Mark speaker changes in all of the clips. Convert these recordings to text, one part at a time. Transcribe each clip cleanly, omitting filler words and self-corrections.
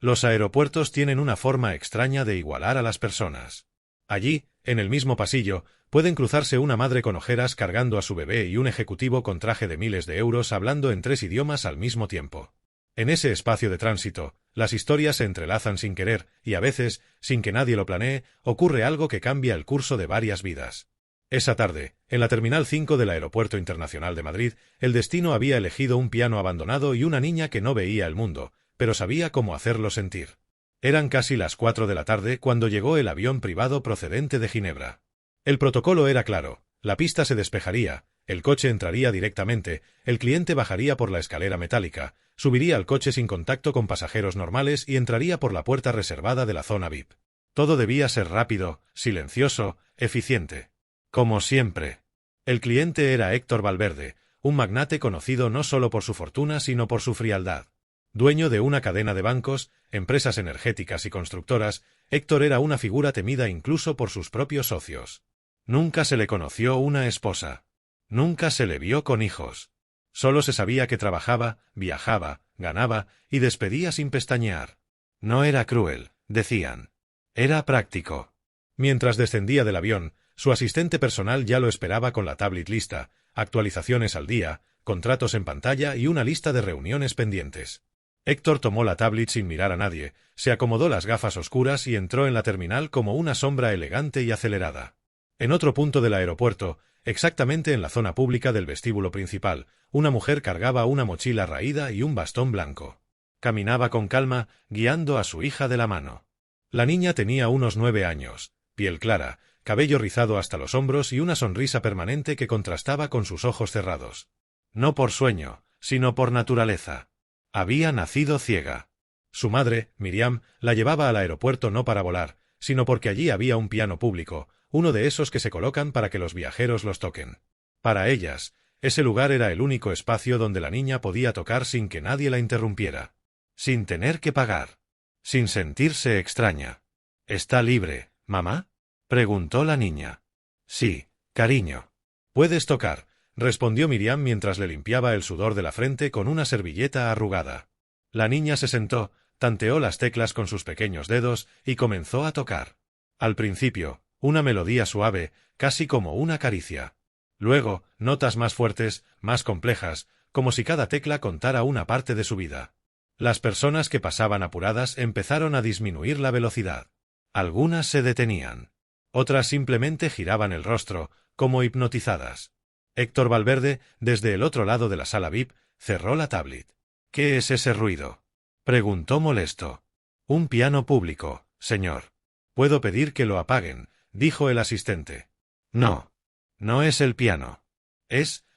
Speaker 1: Los aeropuertos tienen una forma extraña de igualar a las personas. Allí, en el mismo pasillo, pueden cruzarse una madre con ojeras cargando a su bebé y un ejecutivo con traje de miles de euros hablando en 3 idiomas al mismo tiempo. En ese espacio de tránsito, las historias se entrelazan sin querer y a veces, sin que nadie lo planee, ocurre algo que cambia el curso de varias vidas. Esa tarde, en la Terminal 5 del Aeropuerto Internacional de Madrid, el destino había elegido un piano abandonado y una niña que no veía el mundo, pero sabía cómo hacerlo sentir. Eran casi las 4 de la tarde cuando llegó el avión privado procedente de Ginebra. El protocolo era claro: la pista se despejaría, el coche entraría directamente, el cliente bajaría por la escalera metálica, subiría al coche sin contacto con pasajeros normales y entraría por la puerta reservada de la zona VIP. Todo debía ser rápido, silencioso, eficiente. Como siempre. El cliente era Héctor Valverde, un magnate conocido no solo por su fortuna sino por su frialdad. Dueño de una cadena de bancos, empresas energéticas y constructoras, Héctor era una figura temida incluso por sus propios socios. Nunca se le conoció una esposa. Nunca se le vio con hijos. Solo se sabía que trabajaba, viajaba, ganaba y despedía sin pestañear. No era cruel, decían. Era práctico. Mientras descendía del avión, su asistente personal ya lo esperaba con la tablet lista, actualizaciones al día, contratos en pantalla y una lista de reuniones pendientes. Héctor tomó la tablet sin mirar a nadie, se acomodó las gafas oscuras y entró en la terminal como una sombra elegante y acelerada. En otro punto del aeropuerto, exactamente en la zona pública del vestíbulo principal, una mujer cargaba una mochila raída y un bastón blanco. Caminaba con calma, guiando a su hija de la mano. La niña tenía unos 9 años, piel clara, cabello rizado hasta los hombros y una sonrisa permanente que contrastaba con sus ojos cerrados. No por sueño, sino por naturaleza. Había nacido ciega. Su madre, Miriam, la llevaba al aeropuerto no para volar, sino porque allí había un piano público, uno de esos que se colocan para que los viajeros los toquen. Para ellas, ese lugar era el único espacio donde la niña podía tocar sin que nadie la interrumpiera. Sin tener que pagar. Sin sentirse extraña. ¿Está libre, mamá?, preguntó la niña. Sí, cariño. Puedes tocar, respondió Miriam mientras le limpiaba el sudor de la frente con una servilleta arrugada. La niña se sentó, tanteó las teclas con sus pequeños dedos y comenzó a tocar. Al principio, una melodía suave, casi como una caricia. Luego, notas más fuertes, más complejas, como si cada tecla contara una parte de su vida. Las personas que pasaban apuradas empezaron a disminuir la velocidad. Algunas se detenían. Otras simplemente giraban el rostro, como hipnotizadas. Héctor Valverde, desde el otro lado de la sala VIP, cerró la tablet. ¿Qué es ese ruido?, preguntó molesto. Un piano público, señor. Puedo pedir que lo apaguen, dijo el asistente. No. No es el piano.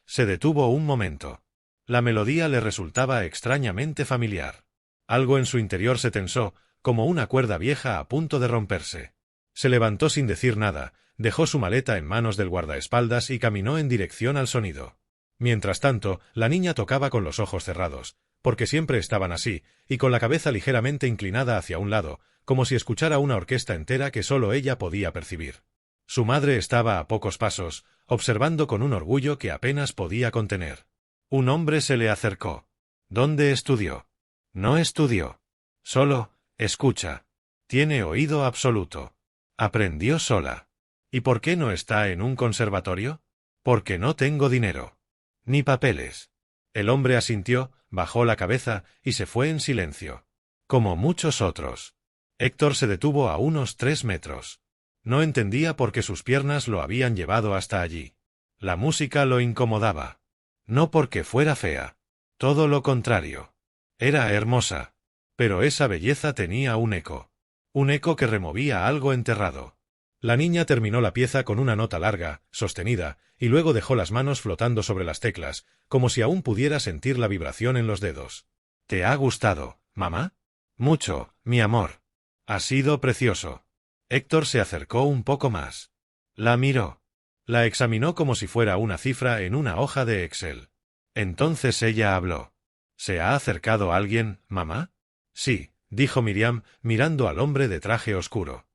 Speaker 1: Se detuvo un momento. La melodía le resultaba extrañamente familiar. Algo en su interior se tensó, como una cuerda vieja a punto de romperse. Se levantó sin decir nada, dejó su maleta en manos del guardaespaldas y caminó en dirección al sonido. Mientras tanto, la niña tocaba con los ojos cerrados, porque siempre estaban así, y con la cabeza ligeramente inclinada hacia un lado, como si escuchara una orquesta entera que solo ella podía percibir. Su madre estaba a pocos pasos, observando con un orgullo que apenas podía contener. Un hombre se le acercó. ¿Dónde estudió? No estudió. Solo, escucha. Tiene oído absoluto. Aprendió sola. ¿Y por qué no está en un conservatorio? Porque no tengo dinero. Ni papeles. El hombre asintió, bajó la cabeza y se fue en silencio. Como muchos otros. Héctor se detuvo a unos 3 metros. No entendía por qué sus piernas lo habían llevado hasta allí. La música lo incomodaba. No porque fuera fea. Todo lo contrario. Era hermosa. Pero esa belleza tenía un eco. Un eco que removía algo enterrado. La niña terminó la pieza con una nota larga, sostenida, y luego dejó las manos flotando sobre las teclas, como si aún pudiera sentir la vibración en los dedos. ¿Te ha gustado, mamá? Mucho, mi amor. Ha sido precioso. Héctor se acercó un poco más. La miró. La examinó como si fuera una cifra en una hoja de Excel. Entonces ella habló. ¿Se ha acercado alguien, mamá? Sí, dijo Miriam, mirando al hombre de traje oscuro.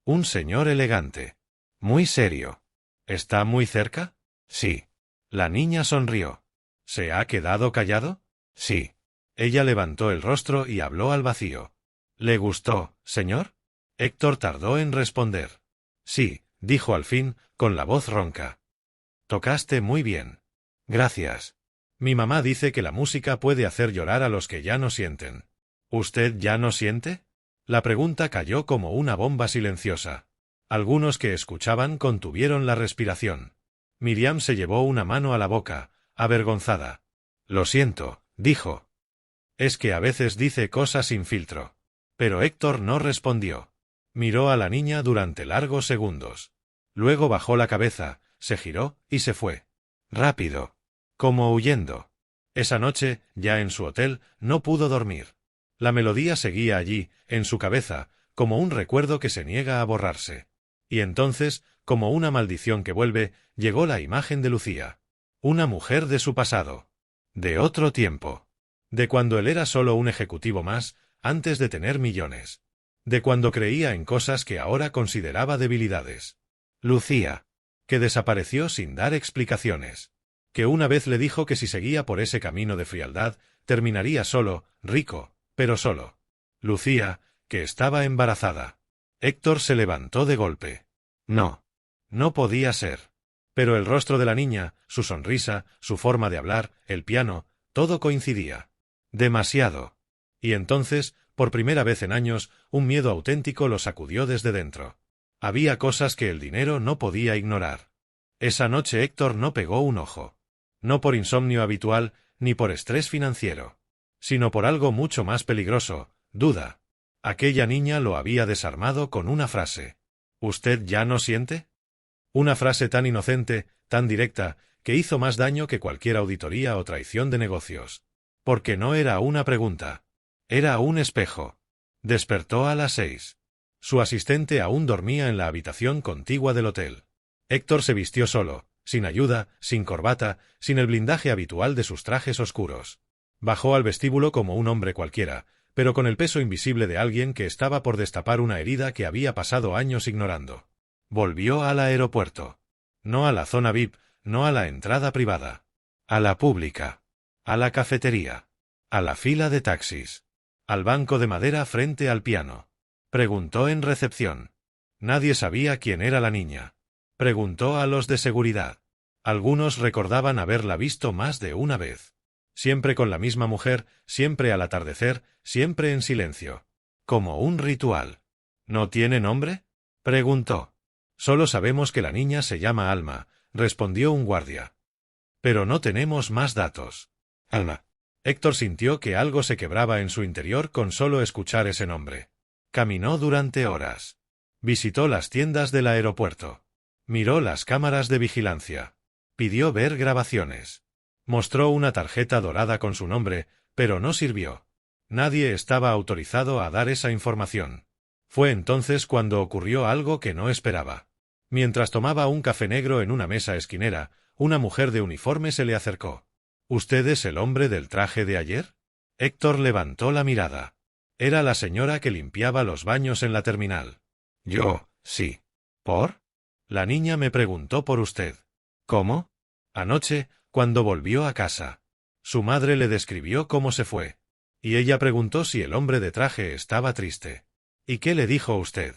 Speaker 1: Un señor elegante. Muy serio. ¿Está muy cerca? Sí. La niña sonrió. ¿Se ha quedado callado? Sí. Ella levantó el rostro y habló al vacío. ¿Le gustó, señor? Héctor tardó en responder. Sí, dijo al fin, con la voz ronca. Tocaste muy bien. Gracias. Mi mamá dice que la música puede hacer llorar a los que ya no sienten. ¿Usted ya no siente? La pregunta cayó como una bomba silenciosa. Algunos que escuchaban contuvieron la respiración. Miriam se llevó una mano a la boca, avergonzada. Lo siento, dijo. Es que a veces dice cosas sin filtro. Pero Héctor no respondió. Miró a la niña durante largos segundos. Luego bajó la cabeza, se giró y se fue. Rápido. Como huyendo. Esa noche, ya en su hotel, no pudo dormir. La melodía seguía allí, en su cabeza, como un recuerdo que se niega a borrarse. Y entonces, como una maldición que vuelve, llegó la imagen de Lucía. Una mujer de su pasado. De otro tiempo. De cuando él era solo un ejecutivo más, antes de tener millones. De cuando creía en cosas que ahora consideraba debilidades. Lucía. Que desapareció sin dar explicaciones. Que una vez le dijo que si seguía por ese camino de frialdad, terminaría solo, rico, pero solo. Lucía, que estaba embarazada. Héctor se levantó de golpe. No. No podía ser. Pero el rostro de la niña, su sonrisa, su forma de hablar, el piano, todo coincidía. Demasiado. Y entonces, por primera vez en años, un miedo auténtico lo sacudió desde dentro. Había cosas que el dinero no podía ignorar. Esa noche Héctor no pegó un ojo. No por insomnio habitual, ni por estrés financiero. Sino por algo mucho más peligroso, duda. Aquella niña lo había desarmado con una frase. ¿Usted ya no siente? Una frase tan inocente, tan directa, que hizo más daño que cualquier auditoría o traición de negocios. Porque no era una pregunta. Era un espejo. Despertó a las 6. Su asistente aún dormía en la habitación contigua del hotel. Héctor se vistió solo, sin ayuda, sin corbata, sin el blindaje habitual de sus trajes oscuros. Bajó al vestíbulo como un hombre cualquiera, pero con el peso invisible de alguien que estaba por destapar una herida que había pasado años ignorando. Volvió al aeropuerto. No a la zona VIP, no a la entrada privada. A la pública. A la cafetería. A la fila de taxis. Al banco de madera frente al piano. Preguntó en recepción. Nadie sabía quién era la niña. Preguntó a los de seguridad. Algunos recordaban haberla visto más de una vez. Siempre con la misma mujer, siempre al atardecer, siempre en silencio. Como un ritual. ¿No tiene nombre? Preguntó. Solo sabemos que la niña se llama Alma, respondió un guardia. Pero no tenemos más datos. Alma. Héctor sintió que algo se quebraba en su interior con solo escuchar ese nombre. Caminó durante horas. Visitó las tiendas del aeropuerto. Miró las cámaras de vigilancia. Pidió ver grabaciones. Mostró una tarjeta dorada con su nombre, pero no sirvió. Nadie estaba autorizado a dar esa información. Fue entonces cuando ocurrió algo que no esperaba. Mientras tomaba un café negro en una mesa esquinera, una mujer de uniforme se le acercó. ¿Usted es el hombre del traje de ayer? Héctor levantó la mirada. Era la señora que limpiaba los baños en la terminal. Yo, sí. ¿Por? La niña me preguntó por usted. ¿Cómo? Anoche, cuando volvió a casa. Su madre le describió cómo se fue. Y ella preguntó si el hombre de traje estaba triste. ¿Y qué le dijo usted?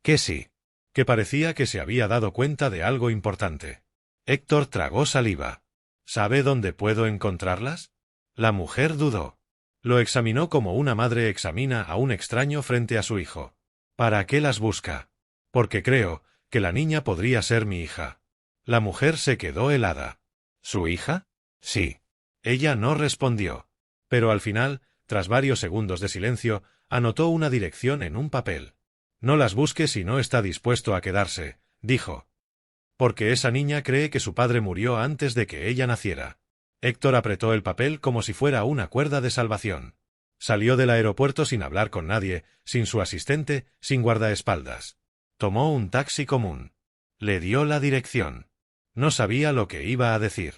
Speaker 1: Que sí. Que parecía que se había dado cuenta de algo importante. Héctor tragó saliva. ¿Sabe dónde puedo encontrarlas? La mujer dudó. Lo examinó como una madre examina a un extraño frente a su hijo. ¿Para qué las busca? Porque creo que la niña podría ser mi hija. La mujer se quedó helada. ¿Su hija? Sí. Ella no respondió. Pero al final, tras varios segundos de silencio, anotó una dirección en un papel. No las busque si no está dispuesto a quedarse, dijo. Porque esa niña cree que su padre murió antes de que ella naciera. Héctor apretó el papel como si fuera una cuerda de salvación. Salió del aeropuerto sin hablar con nadie, sin su asistente, sin guardaespaldas. Tomó un taxi común. Le dio la dirección. No sabía lo que iba a decir.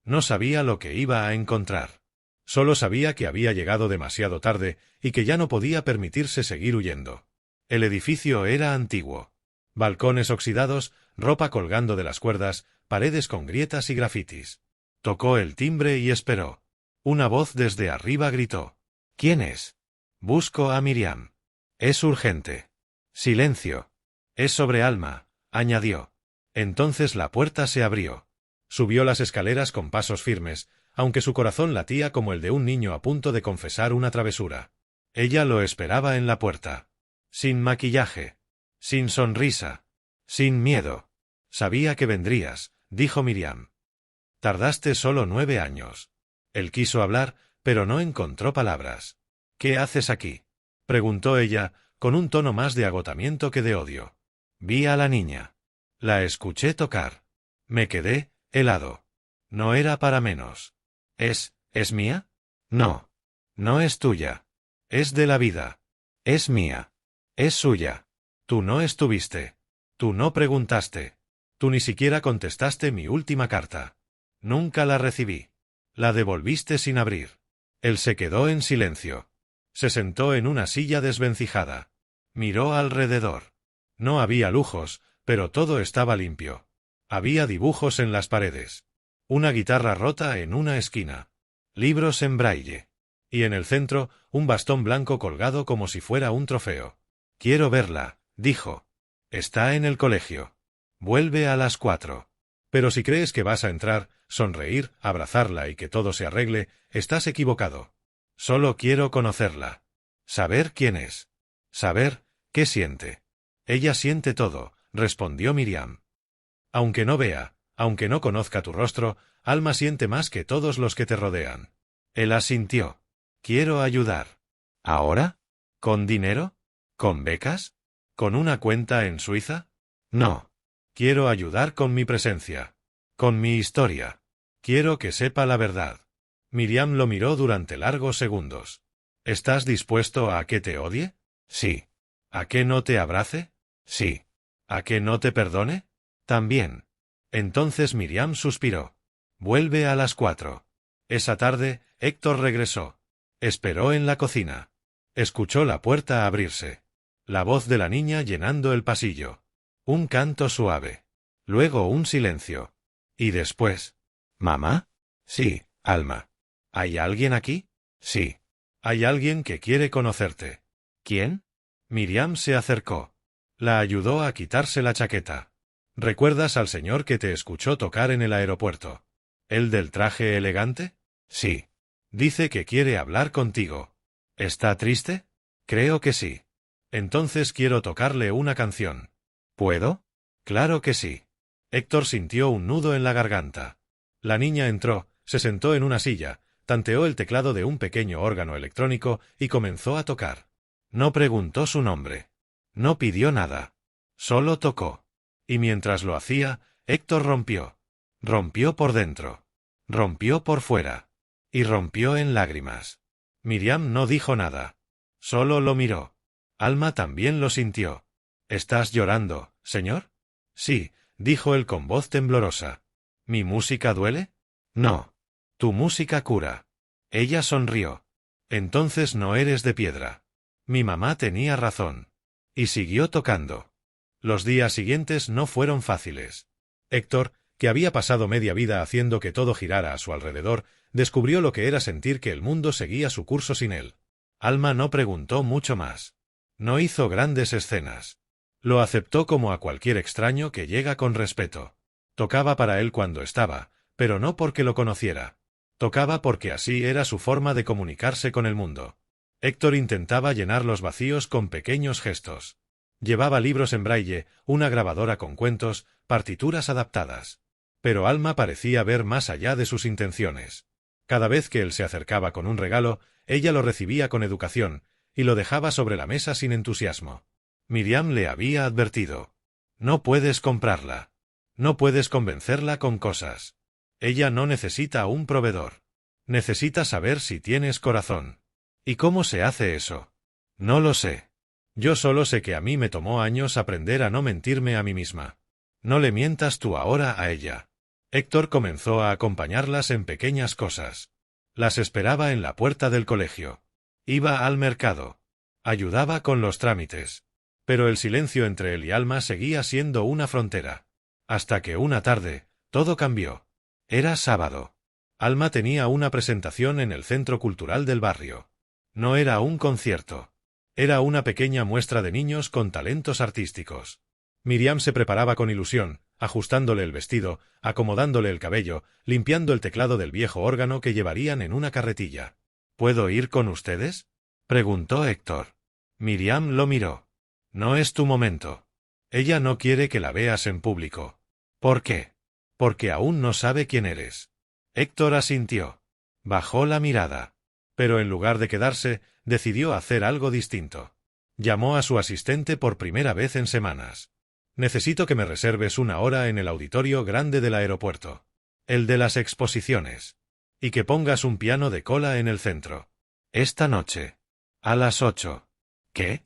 Speaker 1: No sabía lo que iba a encontrar. Solo sabía que había llegado demasiado tarde y que ya no podía permitirse seguir huyendo. El edificio era antiguo. Balcones oxidados, ropa colgando de las cuerdas, paredes con grietas y grafitis. Tocó el timbre y esperó. Una voz desde arriba gritó. ¿Quién es? Busco a Miriam. Es urgente. Silencio. Es sobre Alma, añadió. Entonces la puerta se abrió. Subió las escaleras con pasos firmes, aunque su corazón latía como el de un niño a punto de confesar una travesura. Ella lo esperaba en la puerta. Sin maquillaje. Sin sonrisa. Sin miedo. Sabía que vendrías, dijo Miriam. Tardaste solo 9 años. Él quiso hablar, pero no encontró palabras. ¿Qué haces aquí?, preguntó ella, con un tono más de agotamiento que de odio. Vi a la niña. La escuché tocar. Me quedé helado. No era para menos. ¿Es mía? No. No es tuya. Es de la vida. Es mía. Es suya. Tú no estuviste. Tú no preguntaste. Tú ni siquiera contestaste mi última carta. Nunca la recibí. La devolviste sin abrir. Él se quedó en silencio. Se sentó en una silla desvencijada. Miró alrededor. No había lujos, pero todo estaba limpio. Había dibujos en las paredes. Una guitarra rota en una esquina. Libros en braille. Y en el centro, un bastón blanco colgado como si fuera un trofeo. Quiero verla, dijo. Está en el colegio. Vuelve a las 4. Pero si crees que vas a entrar, sonreír, abrazarla y que todo se arregle, estás equivocado. Solo quiero conocerla. Saber quién es. Saber qué siente. Ella siente todo, respondió Miriam. Aunque no vea, aunque no conozca tu rostro, Alma siente más que todos los que te rodean. Él asintió. Quiero ayudar. ¿Ahora? ¿Con dinero? ¿Con becas? ¿Con una cuenta en Suiza? No. Quiero ayudar con mi presencia. Con mi historia. Quiero que sepa la verdad. Miriam lo miró durante largos segundos. ¿Estás dispuesto a que te odie? Sí. ¿A que no te abrace? Sí. ¿A que no te perdone? También. Entonces Miriam suspiró. Vuelve a las 4. Esa tarde, Héctor regresó. Esperó en la cocina. Escuchó la puerta abrirse. La voz de la niña llenando el pasillo. Un canto suave. Luego un silencio. Y después. ¿Mamá? Sí, Alma. ¿Hay alguien aquí? Sí. Hay alguien que quiere conocerte. ¿Quién? Miriam se acercó. La ayudó a quitarse la chaqueta. ¿Recuerdas al señor que te escuchó tocar en el aeropuerto? ¿El del traje elegante? Sí. Dice que quiere hablar contigo. ¿Está triste? Creo que sí. Entonces quiero tocarle una canción. ¿Puedo? Claro que sí. Héctor sintió un nudo en la garganta. La niña entró, se sentó en una silla, tanteó el teclado de un pequeño órgano electrónico y comenzó a tocar. No preguntó su nombre. No pidió nada. Solo tocó. Y mientras lo hacía, Héctor rompió. Rompió por dentro. Rompió por fuera. Y rompió en lágrimas. Miriam no dijo nada. Solo lo miró. Alma también lo sintió. ¿Estás llorando, señor? Sí, dijo él con voz temblorosa. ¿Mi música duele? No. Tu música cura. Ella sonrió. Entonces no eres de piedra. Mi mamá tenía razón. Y siguió tocando. Los días siguientes no fueron fáciles. Héctor, que había pasado media vida haciendo que todo girara a su alrededor, descubrió lo que era sentir que el mundo seguía su curso sin él. Alma no preguntó mucho más. No hizo grandes escenas. Lo aceptó como a cualquier extraño que llega con respeto. Tocaba para él cuando estaba, pero no porque lo conociera. Tocaba porque así era su forma de comunicarse con el mundo. Héctor intentaba llenar los vacíos con pequeños gestos. Llevaba libros en braille, una grabadora con cuentos, partituras adaptadas. Pero Alma parecía ver más allá de sus intenciones. Cada vez que él se acercaba con un regalo, ella lo recibía con educación, y lo dejaba sobre la mesa sin entusiasmo. Miriam le había advertido. No puedes comprarla. No puedes convencerla con cosas. Ella no necesita un proveedor. Necesita saber si tienes corazón. ¿Y cómo se hace eso? No lo sé. Yo solo sé que a mí me tomó años aprender a no mentirme a mí misma. No le mientas tú ahora a ella. Héctor comenzó a acompañarlas en pequeñas cosas. Las esperaba en la puerta del colegio. Iba al mercado. Ayudaba con los trámites. Pero el silencio entre él y Alma seguía siendo una frontera. Hasta que una tarde, todo cambió. Era sábado. Alma tenía una presentación en el centro cultural del barrio. No era un concierto. Era una pequeña muestra de niños con talentos artísticos. Miriam se preparaba con ilusión, ajustándole el vestido, acomodándole el cabello, limpiando el teclado del viejo órgano que llevarían en una carretilla. —¿Puedo ir con ustedes? —preguntó Héctor. Miriam lo miró. —No es tu momento. Ella no quiere que la veas en público. —¿Por qué? —Porque aún no sabe quién eres. Héctor asintió. Bajó la mirada. Pero en lugar de quedarse, decidió hacer algo distinto. Llamó a su asistente por primera vez en semanas. —Necesito que me reserves una hora en el auditorio grande del aeropuerto. El de las exposiciones. Y que pongas un piano de cola en el centro. Esta noche. A las 8. —¿Qué?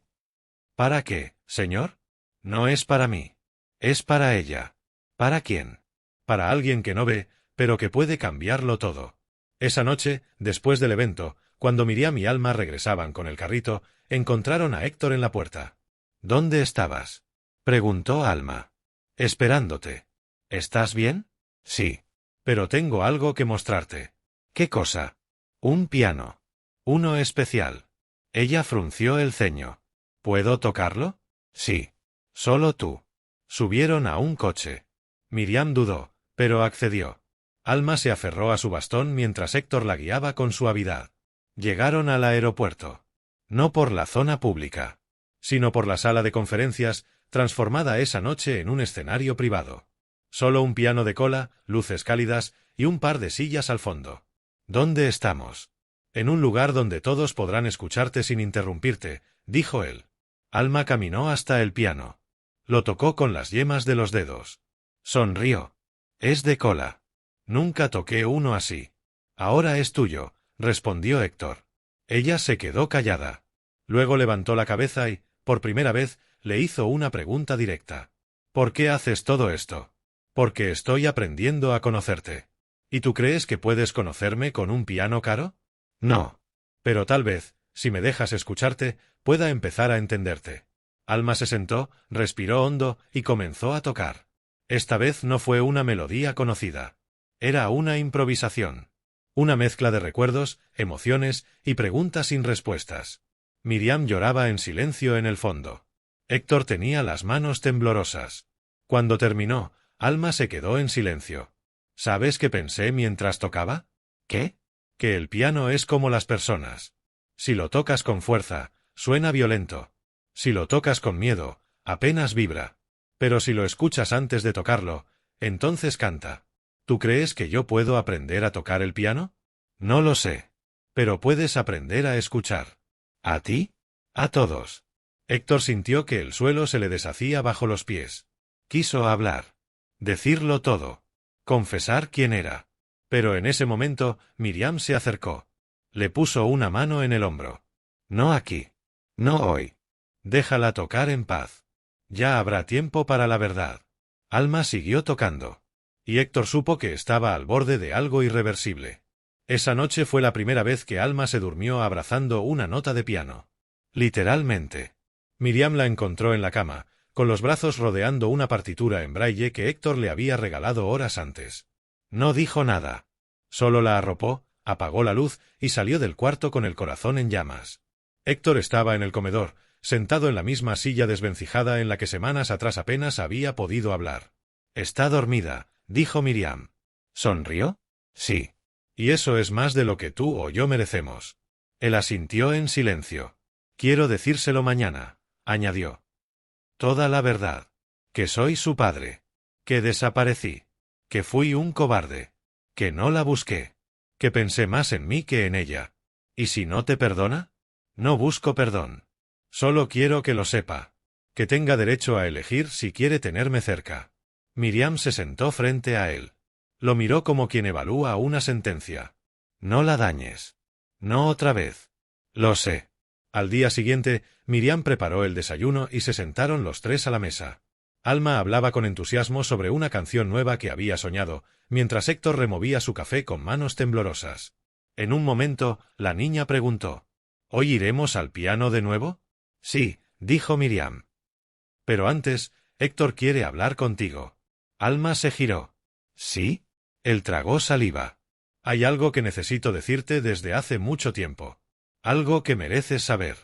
Speaker 1: —¿Para qué, señor? No es para mí. Es para ella. ¿Para quién? Para alguien que no ve, pero que puede cambiarlo todo. Esa noche, después del evento, cuando Miriam y Alma regresaban con el carrito, encontraron a Héctor en la puerta. —¿Dónde estabas? —preguntó Alma. —Esperándote. ¿Estás bien? —Sí. Pero tengo algo que mostrarte. —¿Qué cosa? —Un piano. Uno especial. Ella frunció el ceño. —¿Puedo tocarlo? —Sí. Solo tú. Subieron a un coche. Miriam dudó, pero accedió. Alma se aferró a su bastón mientras Héctor la guiaba con suavidad. Llegaron al aeropuerto. No por la zona pública, sino por la sala de conferencias, transformada esa noche en un escenario privado. Solo un piano de cola, luces cálidas y un par de sillas al fondo. —¿Dónde estamos? —En un lugar donde todos podrán escucharte sin interrumpirte —dijo él. Alma caminó hasta el piano. Lo tocó con las yemas de los dedos. Sonrió. —Es de cola. Nunca toqué uno así. —Ahora es tuyo —respondió Héctor. Ella se quedó callada. Luego levantó la cabeza y, por primera vez, le hizo una pregunta directa. —¿Por qué haces todo esto? —Porque estoy aprendiendo a conocerte. ¿Y tú crees que puedes conocerme con un piano caro? —No. Pero tal vez, si me dejas escucharte, pueda empezar a entenderte. Alma se sentó, respiró hondo y comenzó a tocar. Esta vez no fue una melodía conocida. Era una improvisación. Una mezcla de recuerdos, emociones y preguntas sin respuestas. Miriam lloraba en silencio en el fondo. Héctor tenía las manos temblorosas. Cuando terminó, Alma se quedó en silencio. ¿Sabes qué pensé mientras tocaba? ¿Qué? Que el piano es como las personas. Si lo tocas con fuerza, suena violento. Si lo tocas con miedo, apenas vibra. Pero si lo escuchas antes de tocarlo, entonces canta. ¿Tú crees que yo puedo aprender a tocar el piano? No lo sé. Pero puedes aprender a escuchar. ¿A ti? A todos. Héctor sintió que el suelo se le deshacía bajo los pies. Quiso hablar. Decirlo todo. Confesar quién era. Pero en ese momento, Miriam se acercó. Le puso una mano en el hombro. No aquí. No hoy. Déjala tocar en paz. Ya habrá tiempo para la verdad. Alma siguió tocando. Y Héctor supo que estaba al borde de algo irreversible. Esa noche fue la primera vez que Alma se durmió abrazando una nota de piano. Literalmente. Miriam la encontró en la cama, con los brazos rodeando una partitura en braille que Héctor le había regalado horas antes. No dijo nada. Solo la arropó, apagó la luz y salió del cuarto con el corazón en llamas. Héctor estaba en el comedor, sentado en la misma silla desvencijada en la que semanas atrás apenas había podido hablar. —Está dormida —dijo Miriam. —¿Sonrió? —Sí. Y eso es más de lo que tú o yo merecemos. Él asintió en silencio. —Quiero decírselo mañana —añadió. Toda la verdad. Que soy su padre. Que desaparecí. Que fui un cobarde. Que no la busqué. Que pensé más en mí que en ella. ¿Y si no te perdona? No busco perdón. Solo quiero que lo sepa. Que tenga derecho a elegir si quiere tenerme cerca. Miriam se sentó frente a él. Lo miró como quien evalúa una sentencia. No la dañes. No otra vez. Lo sé. Al día siguiente, Miriam preparó el desayuno y se sentaron los tres a la mesa. Alma hablaba con entusiasmo sobre una canción nueva que había soñado, mientras Héctor removía su café con manos temblorosas. En un momento, la niña preguntó: ¿Hoy iremos al piano de nuevo? Sí, dijo Miriam. Pero antes, Héctor quiere hablar contigo. Alma se giró. ¿Sí? Él tragó saliva. Hay algo que necesito decirte desde hace mucho tiempo. Algo que mereces saber.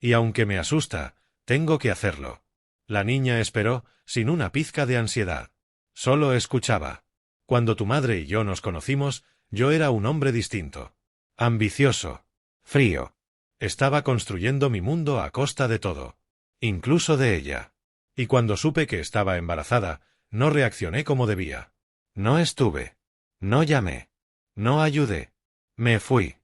Speaker 1: Y aunque me asusta, tengo que hacerlo. La niña esperó, sin una pizca de ansiedad. Solo escuchaba. Cuando tu madre y yo nos conocimos, yo era un hombre distinto. Ambicioso. Frío. Estaba construyendo mi mundo a costa de todo. Incluso de ella. Y cuando supe que estaba embarazada, no reaccioné como debía. No estuve. No llamé. No ayudé. Me fui.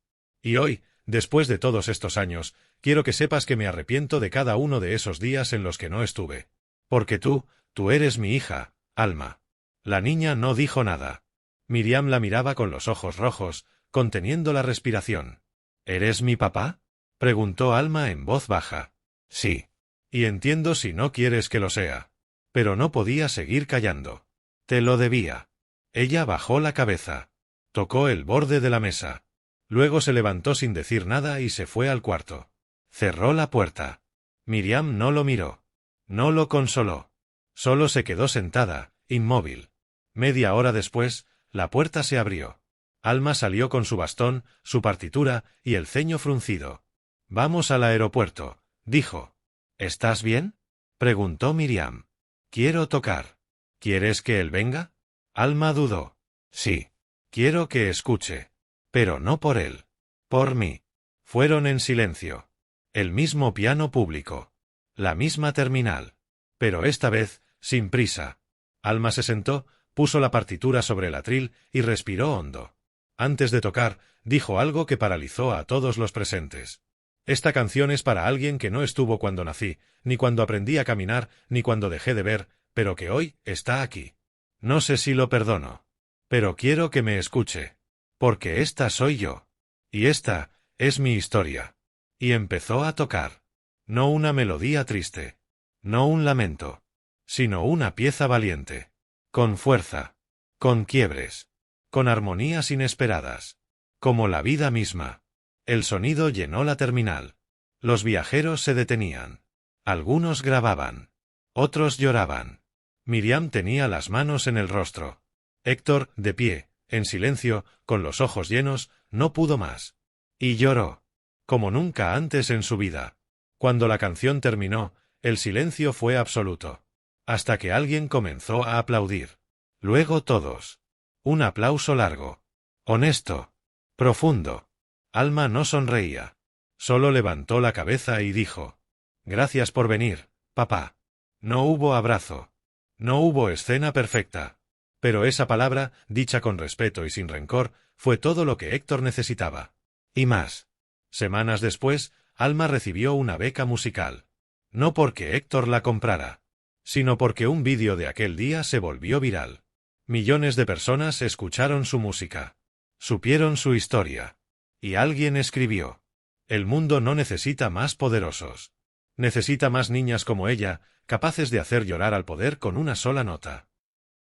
Speaker 1: Y hoy, después de todos estos años, quiero que sepas que me arrepiento de cada uno de esos días en los que no estuve. Porque tú eres mi hija, Alma. La niña no dijo nada. Miriam la miraba con los ojos rojos, conteniendo la respiración. ¿Eres mi papá?, preguntó Alma en voz baja. Sí. Y entiendo si no quieres que lo sea. Pero no podía seguir callando. Te lo debía. Ella bajó la cabeza. Tocó el borde de la mesa. Luego se levantó sin decir nada y se fue al cuarto. Cerró la puerta. Miriam no lo miró. No lo consoló. Solo se quedó sentada, inmóvil. Media hora después, la puerta se abrió. Alma salió con su bastón, su partitura y el ceño fruncido. «Vamos al aeropuerto», dijo. «¿Estás bien?», preguntó Miriam. «Quiero tocar». «¿Quieres que él venga?». Alma dudó. «Sí. Quiero que escuche. Pero no por él. Por mí». Fueron en silencio. El mismo piano público. La misma terminal. Pero esta vez, sin prisa. Alma se sentó, puso la partitura sobre el atril y respiró hondo. Antes de tocar, dijo algo que paralizó a todos los presentes. «Esta canción es para alguien que no estuvo cuando nací, ni cuando aprendí a caminar, ni cuando dejé de ver, pero que hoy está aquí. No sé si lo perdono. Pero quiero que me escuche. Porque esta soy yo. Y esta es mi historia». Y empezó a tocar. No una melodía triste. No un lamento. Sino una pieza valiente. Con fuerza. Con quiebres. Con armonías inesperadas. Como la vida misma. El sonido llenó la terminal. Los viajeros se detenían. Algunos grababan. Otros lloraban. Miriam tenía las manos en el rostro. Héctor, de pie, en silencio, con los ojos llenos, no pudo más. Y lloró. Como nunca antes en su vida. Cuando la canción terminó, el silencio fue absoluto. Hasta que alguien comenzó a aplaudir. Luego todos. Un aplauso largo. Honesto. Profundo. Alma no sonreía. Solo levantó la cabeza y dijo: «Gracias por venir, papá». No hubo abrazo. No hubo escena perfecta. Pero esa palabra, dicha con respeto y sin rencor, fue todo lo que Héctor necesitaba. Y más. Semanas después, Alma recibió una beca musical. No porque Héctor la comprara, sino porque un vídeo de aquel día se volvió viral. Millones de personas escucharon su música. Supieron su historia. Y alguien escribió: «El mundo no necesita más poderosos. Necesita más niñas como ella, capaces de hacer llorar al poder con una sola nota».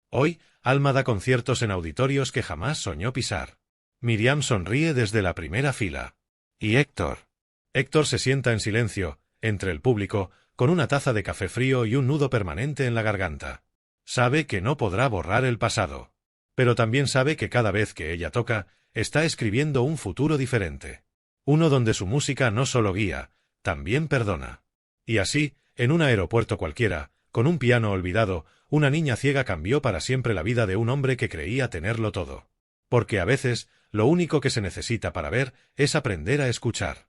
Speaker 1: Hoy, Alma da conciertos en auditorios que jamás soñó pisar. Miriam sonríe desde la primera fila. Y Héctor. Héctor se sienta en silencio, entre el público, con una taza de café frío y un nudo permanente en la garganta. Sabe que no podrá borrar el pasado. Pero también sabe que cada vez que ella toca, está escribiendo un futuro diferente. Uno donde su música no solo guía, también perdona. Y así, en un aeropuerto cualquiera, con un piano olvidado, una niña ciega cambió para siempre la vida de un hombre que creía tenerlo todo. Porque a veces, lo único que se necesita para ver es aprender a escuchar.